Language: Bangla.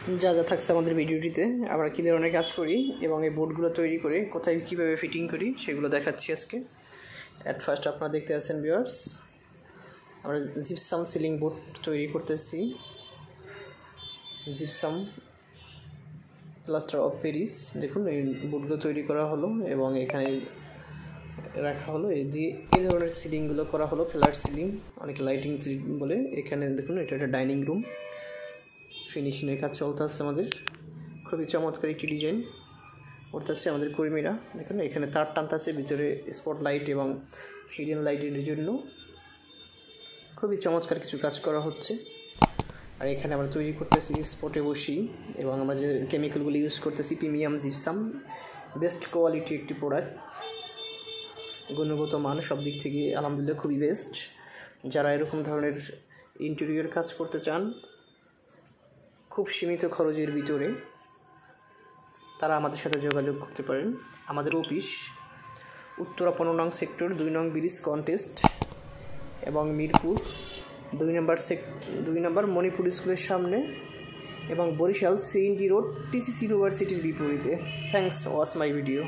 যা যা থাকছে আমাদের ভিডিওটিতে, আমরা কী ধরনের কাজ করি এবং এই বোর্ডগুলো তৈরি করে কোথায় কীভাবে ফিটিং করি সেগুলো দেখাচ্ছি আজকে। অ্যাট ফার্স্ট আপনারা দেখতে আছেন ভিউয়ার্স, আমরা জিপসাম সিলিং বোর্ড তৈরি করতেছি। জিপসাম প্লাস্টার অফ প্যারিস, দেখুন এই বোর্ডগুলো তৈরি করা হলো এবং এখানে রাখা হলো। এই ধরনের সিলিংগুলো করা হলো, ফ্ল্যাট সিলিং, অনেকে লাইটিং সিলিং বলে। এখানে দেখুন এটা একটা ডাইনিং রুম, ফিনিশিংয়ের কাজ চলতে আছে আমাদের। খুবই চমৎকার একটি ডিজাইন করতে আছে আমাদের কর্মীরা। দেখুন এখানে তার টানতে আছে ভিতরে স্পট লাইট এবং হিডেন লাইটের জন্য। খুবই চমৎকার কিছু কাজ করা হচ্ছে। আর এখানে আমরা তৈরি করতেছি স্পটে বসি এবং আমরা যে কেমিক্যালগুলো ইউজ করতেছি প্রিমিয়াম জিপসাম, বেস্ট কোয়ালিটি একটি প্রোডাক্ট, গুণগত মান সব দিক থেকে আলহামদুলিল্লাহ খুবই বেস্ট। যারা এরকম ধরনের ইন্টেরিয়র কাজ করতে চান খুব সীমিত খরচের ভিতরে, তারা আমাদের সাথে যোগাযোগ করতে পারেন। আমাদের অফিস উত্তরা 15 নং সেক্টর 2 নং ব্রিজ কন্টেস্ট এবং মিরপুর 2 নম্বর মণিপুর স্কুলের সামনে এবং বরিশাল সিএনজি রোড টিসিসি ইউনিভার্সিটির বিপরীতে। Thanks watch my video.